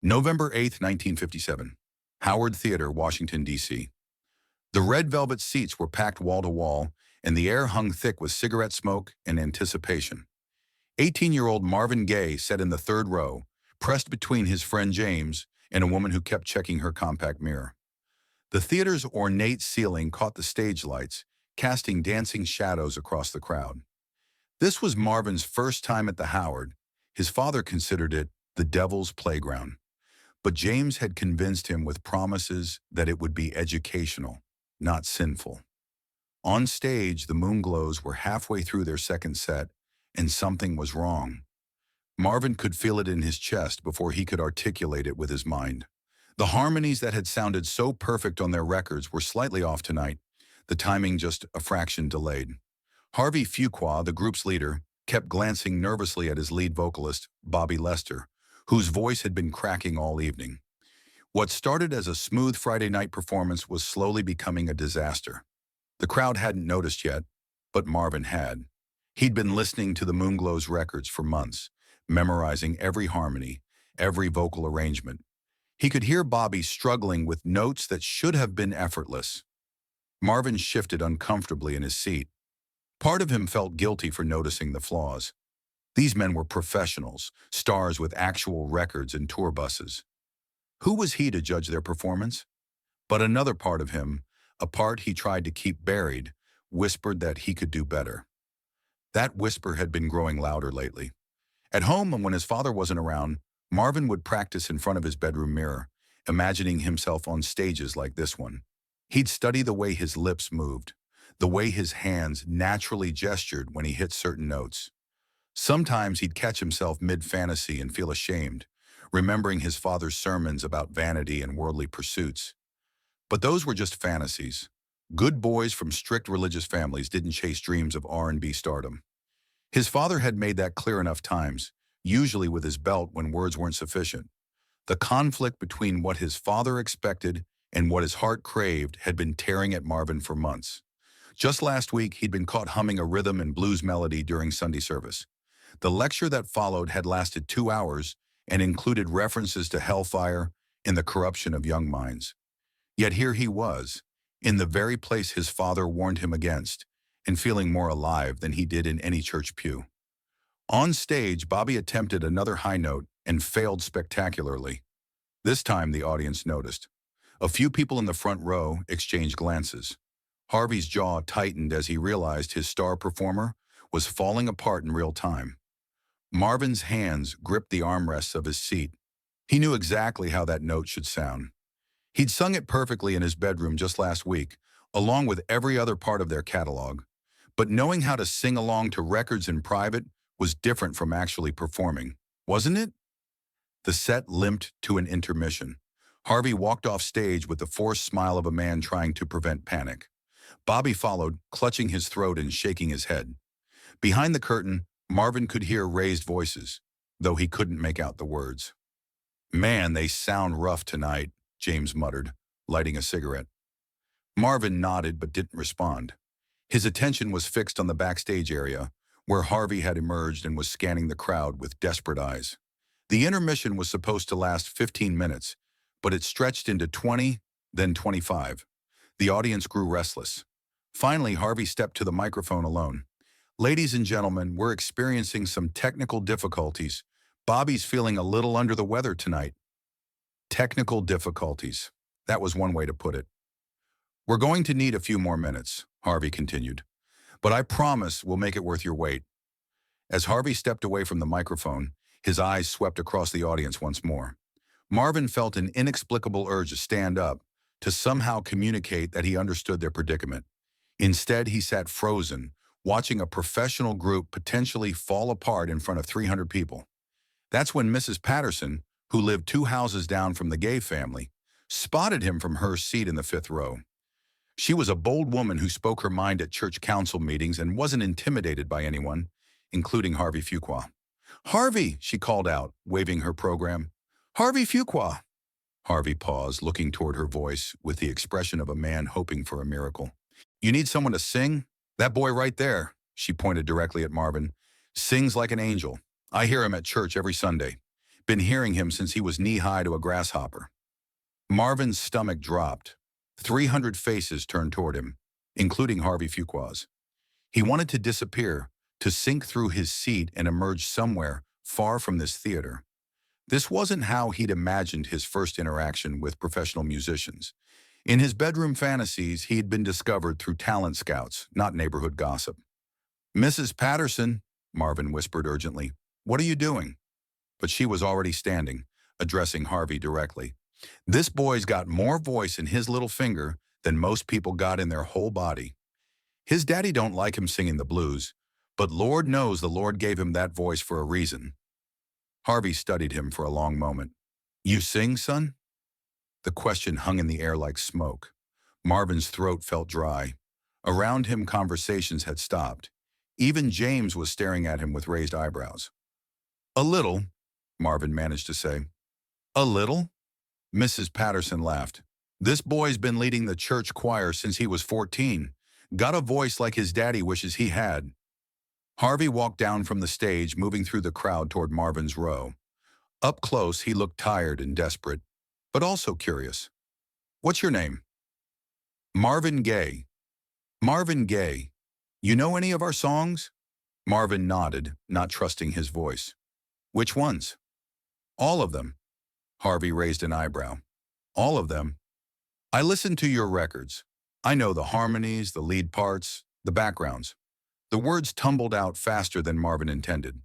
November 8, 1957. Howard Theater, Washington, D.C. The red velvet seats were packed wall to wall, and the air hung thick with cigarette smoke and anticipation. 18-year-old Marvin Gaye sat in the third row, pressed between his friend James and a woman who kept checking her compact mirror. The theater's ornate ceiling caught the stage lights, casting dancing shadows across the crowd. This was Marvin's first time at the Howard. His father considered it the devil's playground. But James had convinced him with promises that it would be educational, not sinful. On stage, the Moonglows were halfway through their second set, and something was wrong. Marvin could feel it in his chest before he could articulate it with his mind. The harmonies that had sounded so perfect on their records were slightly off tonight, the timing just a fraction delayed. Harvey Fuqua, the group's leader, kept glancing nervously at his lead vocalist, Bobby Lester, whose voice had been cracking all evening. What started as a smooth Friday night performance was slowly becoming a disaster. The crowd hadn't noticed yet, but Marvin had. He'd been listening to the Moonglows records for months, memorizing every harmony, every vocal arrangement. He could hear Bobby struggling with notes that should have been effortless. Marvin shifted uncomfortably in his seat. Part of him felt guilty for noticing the flaws. These men were professionals, stars with actual records and tour buses. Who was he to judge their performance? But another part of him, a part he tried to keep buried, whispered that he could do better. That whisper had been growing louder lately. At home, and when his father wasn't around, Marvin would practice in front of his bedroom mirror, imagining himself on stages like this one. He'd study the way his lips moved, the way his hands naturally gestured when he hit certain notes. Sometimes he'd catch himself mid-fantasy and feel ashamed, remembering his father's sermons about vanity and worldly pursuits. But those were just fantasies. Good boys from strict religious families didn't chase dreams of R&B stardom. His father had made that clear enough times, usually with his belt when words weren't sufficient. The conflict between what his father expected and what his heart craved had been tearing at Marvin for months. Just last week, he'd been caught humming a rhythm and blues melody during Sunday service. The lecture that followed had lasted 2 hours and included references to hellfire and the corruption of young minds. Yet here he was, in the very place his father warned him against, and feeling more alive than he did in any church pew. On stage, Bobby attempted another high note and failed spectacularly. This time, the audience noticed. A few people in the front row exchanged glances. Harvey's jaw tightened as he realized his star performer was falling apart in real time. Marvin's hands gripped the armrests of his seat. He knew exactly how that note should sound. He'd sung it perfectly in his bedroom just last week, along with every other part of their catalog. But knowing how to sing along to records in private was different from actually performing, wasn't it? The set limped to an intermission. Harvey walked off stage with the forced smile of a man trying to prevent panic. Bobby followed, clutching his throat and shaking his head. Behind the curtain, Marvin could hear raised voices, though he couldn't make out the words. "Man, they sound rough tonight," James muttered, lighting a cigarette. Marvin nodded but didn't respond. His attention was fixed on the backstage area, where Harvey had emerged and was scanning the crowd with desperate eyes. The intermission was supposed to last 15 minutes, but it stretched into 20, then 25. The audience grew restless. Finally, Harvey stepped to the microphone alone. "Ladies and gentlemen, we're experiencing some technical difficulties. Bobby's feeling a little under the weather tonight." Technical difficulties. That was one way to put it. "We're going to need a few more minutes," Harvey continued. "But I promise we'll make it worth your wait." As Harvey stepped away from the microphone, his eyes swept across the audience once more. Marvin felt an inexplicable urge to stand up, to somehow communicate that he understood their predicament. Instead, he sat frozen, watching a professional group potentially fall apart in front of 300 people. That's when Mrs. Patterson, who lived 2 houses down from the Gaye family, spotted him from her seat in the 5th row. She was a bold woman who spoke her mind at church council meetings and wasn't intimidated by anyone, including Harvey Fuqua. "Harvey," she called out, waving her program. "Harvey Fuqua." Harvey paused, looking toward her voice with the expression of a man hoping for a miracle. "You need someone to sing? That boy right there," she pointed directly at Marvin, "sings like an angel. I hear him at church every Sunday. Been hearing him since he was knee-high to a grasshopper. Marvin's stomach dropped. 300 faces turned toward him, including Harvey Fuqua's. He wanted to disappear, to sink through his seat and emerge somewhere far from this theater. This wasn't how he'd imagined his first interaction with professional musicians. In his bedroom fantasies, he had been discovered through talent scouts, not neighborhood gossip. "Mrs. Patterson," Marvin whispered urgently, "what are you doing?" But she was already standing, addressing Harvey directly. "This boy's got more voice in his little finger than most people got in their whole body. His daddy don't like him singing the blues, but Lord knows the Lord gave him that voice for a reason." Harvey studied him for a long moment. "You sing, son?" The question hung in the air like smoke. Marvin's throat felt dry. Around him, conversations had stopped. Even James was staring at him with raised eyebrows. "A little," Marvin managed to say. "A little?" Mrs. Patterson laughed. "This boy's been leading the church choir since he was 14. Got a voice like his daddy wishes he had." Harvey walked down from the stage, moving through the crowd toward Marvin's row. Up close, he looked tired and desperate, but also curious. "What's your name?" "Marvin Gaye." "Marvin Gaye. You know any of our songs?" Marvin nodded, not trusting his voice. "Which ones?" "All of them." Harvey raised an eyebrow. "All of them?" "I listened to your records. I know the harmonies, the lead parts, the backgrounds." The words tumbled out faster than Marvin intended.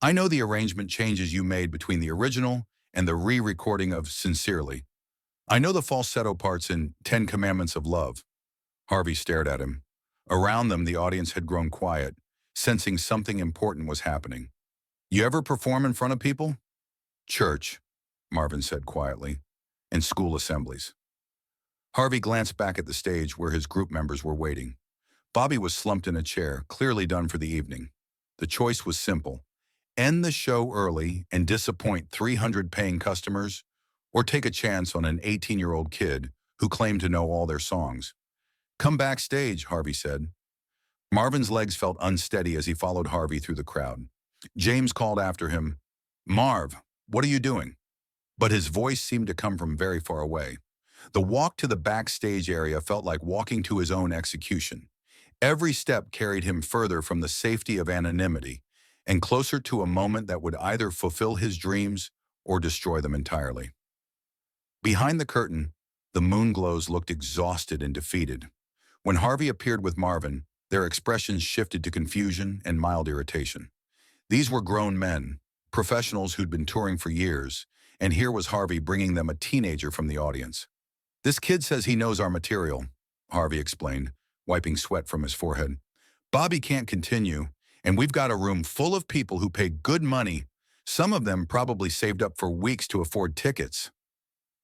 "I know the arrangement changes you made between the original and the re-recording of Sincerely. I know the falsetto parts in 10 Commandments of Love." Harvey stared at him. Around them, the audience had grown quiet, sensing something important was happening. "You ever perform in front of people?" "Church," Marvin said quietly, "and school assemblies." Harvey glanced back at the stage where his group members were waiting. Bobby was slumped in a chair, clearly done for the evening. The choice was simple: end the show early and disappoint 300 paying customers, or take a chance on an 18-year-old kid who claimed to know all their songs. "Come backstage," Harvey said. Marvin's legs felt unsteady as he followed Harvey through the crowd. James called after him, "Marv, what are you doing?" But his voice seemed to come from very far away. The walk to the backstage area felt like walking to his own execution. Every step carried him further from the safety of anonymity and closer to a moment that would either fulfill his dreams or destroy them entirely. Behind the curtain, the Moonglows looked exhausted and defeated. When Harvey appeared with Marvin, their expressions shifted to confusion and mild irritation. These were grown men, professionals who'd been touring for years, and here was Harvey bringing them a teenager from the audience. "This kid says he knows our material," Harvey explained, wiping sweat from his forehead. "Bobby can't continue, and we've got a room full of people who pay good money. Some of them probably saved up for weeks to afford tickets."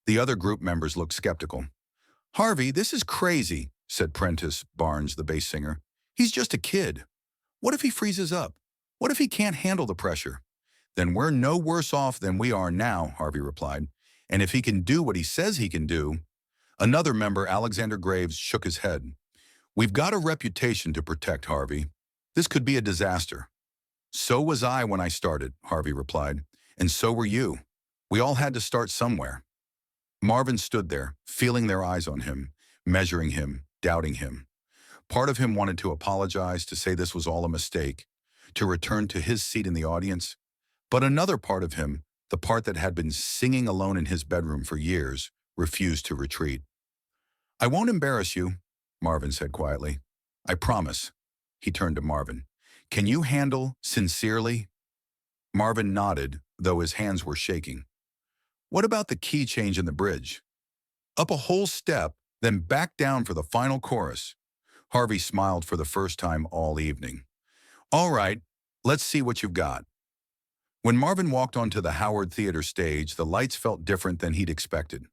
The other group members looked skeptical. "Harvey, this is crazy," said Prentice Barnes, the bass singer. "He's just a kid. What if he freezes up? What if he can't handle the pressure?" "Then we're no worse off than we are now," Harvey replied. "And if he can do what he says he can do..." Another member, Alexander Graves, shook his head. "We've got a reputation to protect, Harvey. This could be a disaster." "So was I when I started," Harvey replied. "And so were you. We all had to start somewhere." Marvin stood there, feeling their eyes on him, measuring him, doubting him. Part of him wanted to apologize, to say this was all a mistake, to return to his seat in the audience. But another part of him, the part that had been singing alone in his bedroom for years, refused to retreat. "I won't embarrass you," Marvin said quietly. "I promise." He turned to Marvin. "Can you handle Sincerely?" Marvin nodded, though his hands were shaking. "What about the key change in the bridge? Up a whole step, then back down for the final chorus." Harvey smiled for the first time all evening. "All right, let's see what you've got." When Marvin walked onto the Howard Theater stage, the lights felt different than he'd expected.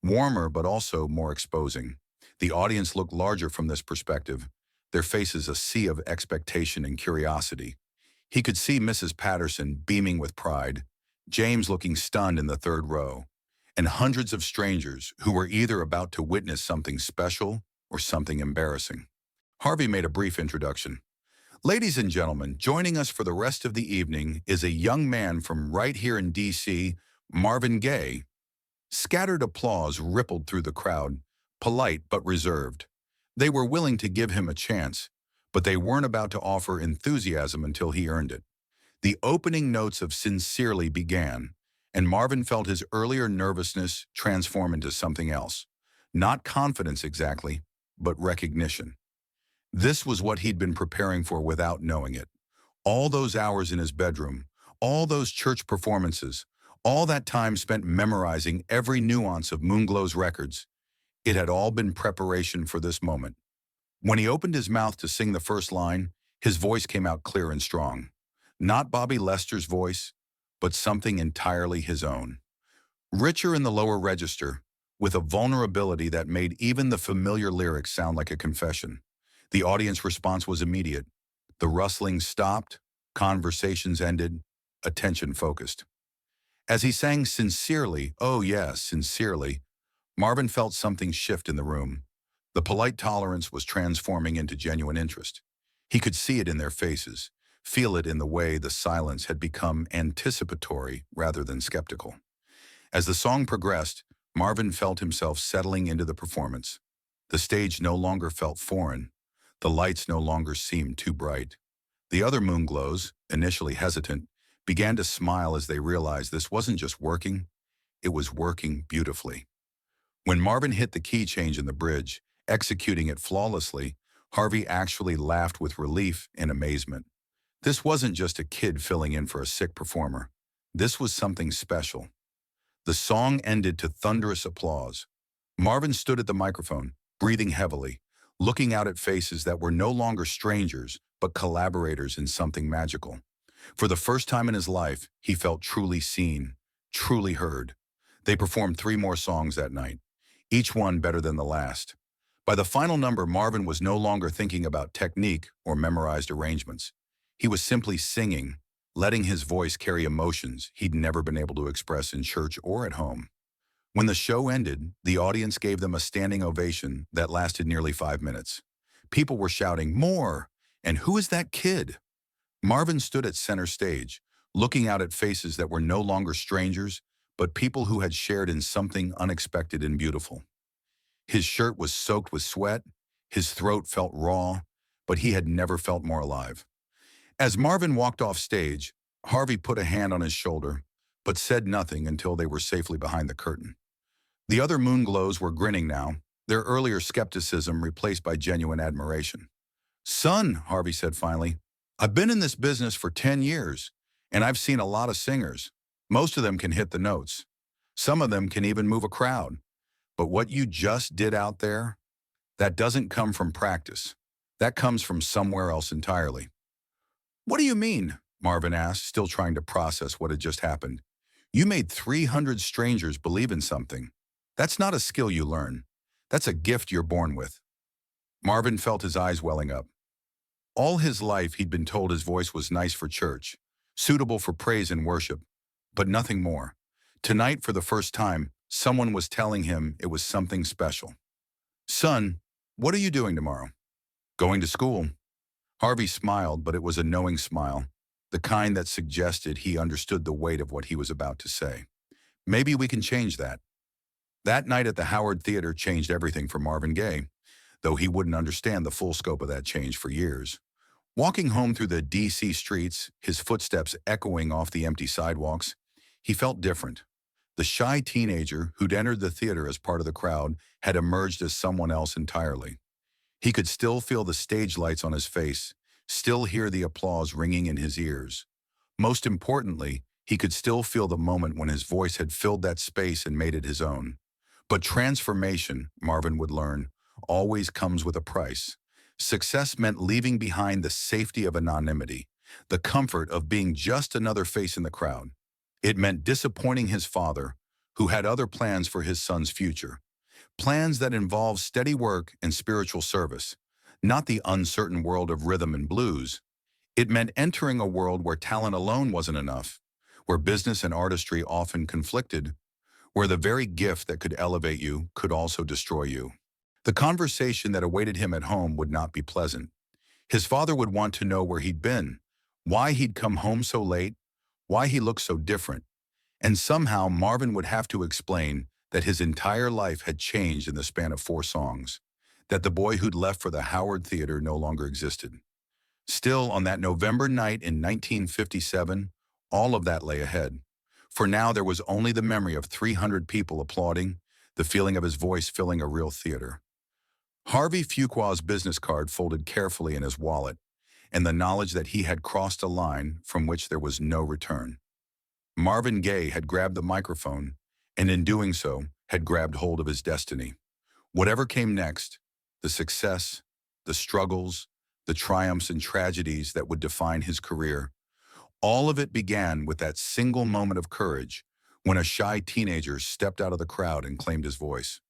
Warmer, but also more exposing. The audience looked larger from this perspective, their faces a sea of expectation and curiosity. He could see Mrs. Patterson beaming with pride, James looking stunned in the third row, and hundreds of strangers who were either about to witness something special or something embarrassing. Harvey made a brief introduction. Ladies and gentlemen, joining us for the rest of the evening is a young man from right here in D.C., Marvin Gaye. Scattered applause rippled through the crowd, polite but reserved. They were willing to give him a chance, but they weren't about to offer enthusiasm until he earned it. The opening notes of Sincerely began, and Marvin felt his earlier nervousness transform into something else. Not confidence exactly, but recognition. This was what he'd been preparing for without knowing it. All those hours in his bedroom, all those church performances, all that time spent memorizing every nuance of Moonglows records, it had all been preparation for this moment. When he opened his mouth to sing the first line, his voice came out clear and strong. Not Bobby Lester's voice, but something entirely his own. Richer in the lower register, with a vulnerability that made even the familiar lyrics sound like a confession. The audience response was immediate. The rustling stopped, conversations ended, attention focused. As he sang Sincerely, oh yes, sincerely, Marvin felt something shift in the room. The polite tolerance was transforming into genuine interest. He could see it in their faces, feel it in the way the silence had become anticipatory rather than skeptical. As the song progressed, Marvin felt himself settling into the performance. The stage no longer felt foreign. The lights no longer seemed too bright. The other Moonglows, initially hesitant, began to smile as they realized this wasn't just working, it was working beautifully. When Marvin hit the key change in the bridge, executing it flawlessly, Harvey actually laughed with relief and amazement. This wasn't just a kid filling in for a sick performer. This was something special. The song ended to thunderous applause. Marvin stood at the microphone, breathing heavily, looking out at faces that were no longer strangers, but collaborators in something magical. For the first time in his life, he felt truly seen, truly heard. They performed 3 more songs that night, each one better than the last. By the final number, Marvin was no longer thinking about technique or memorized arrangements. He was simply singing, letting his voice carry emotions he'd never been able to express in church or at home. When the show ended, the audience gave them a standing ovation that lasted nearly 5 minutes. People were shouting, "More!" and "Who is that kid?" Marvin stood at center stage, looking out at faces that were no longer strangers, but people who had shared in something unexpected and beautiful. His shirt was soaked with sweat, his throat felt raw, but he had never felt more alive. As Marvin walked off stage, Harvey put a hand on his shoulder, but said nothing until they were safely behind the curtain. The other Moonglows were grinning now, their earlier skepticism replaced by genuine admiration. "Son," Harvey said finally, "I've been in this business for 10 years, and I've seen a lot of singers. Most of them can hit the notes. Some of them can even move a crowd. But what you just did out there, that doesn't come from practice. That comes from somewhere else entirely." "What do you mean?" Marvin asked, still trying to process what had just happened. "You made 300 strangers believe in something. That's not a skill you learn. That's a gift you're born with." Marvin felt his eyes welling up. All his life he'd been told his voice was nice for church, suitable for praise and worship, but nothing more. Tonight, for the first time, someone was telling him it was something special. "Son, what are you doing tomorrow?" "Going to school." Harvey smiled, but it was a knowing smile, the kind that suggested he understood the weight of what he was about to say. "Maybe we can change that." That night at the Howard Theater changed everything for Marvin Gaye, though he wouldn't understand the full scope of that change for years. Walking home through the D.C. streets, his footsteps echoing off the empty sidewalks, he felt different. The shy teenager who'd entered the theater as part of the crowd had emerged as someone else entirely. He could still feel the stage lights on his face, still hear the applause ringing in his ears. Most importantly, he could still feel the moment when his voice had filled that space and made it his own. But transformation, Marvin would learn, always comes with a price. Success meant leaving behind the safety of anonymity, the comfort of being just another face in the crowd. It meant disappointing his father, who had other plans for his son's future. Plans that involved steady work and spiritual service, not the uncertain world of rhythm and blues. It meant entering a world where talent alone wasn't enough, where business and artistry often conflicted, where the very gift that could elevate you could also destroy you. The conversation that awaited him at home would not be pleasant. His father would want to know where he'd been, why he'd come home so late, why he looked so different. And somehow Marvin would have to explain that his entire life had changed in the span of 4 songs, that the boy who'd left for the Howard Theater no longer existed. Still, on that November night in 1957, all of that lay ahead. For now, there was only the memory of 300 people applauding, the feeling of his voice filling a real theater. Harvey Fuqua's business card folded carefully in his wallet, and the knowledge that he had crossed a line from which there was no return. Marvin Gaye had grabbed the microphone, and in doing so, had grabbed hold of his destiny. Whatever came next, the success, the struggles, the triumphs and tragedies that would define his career, all of it began with that single moment of courage when a shy teenager stepped out of the crowd and claimed his voice.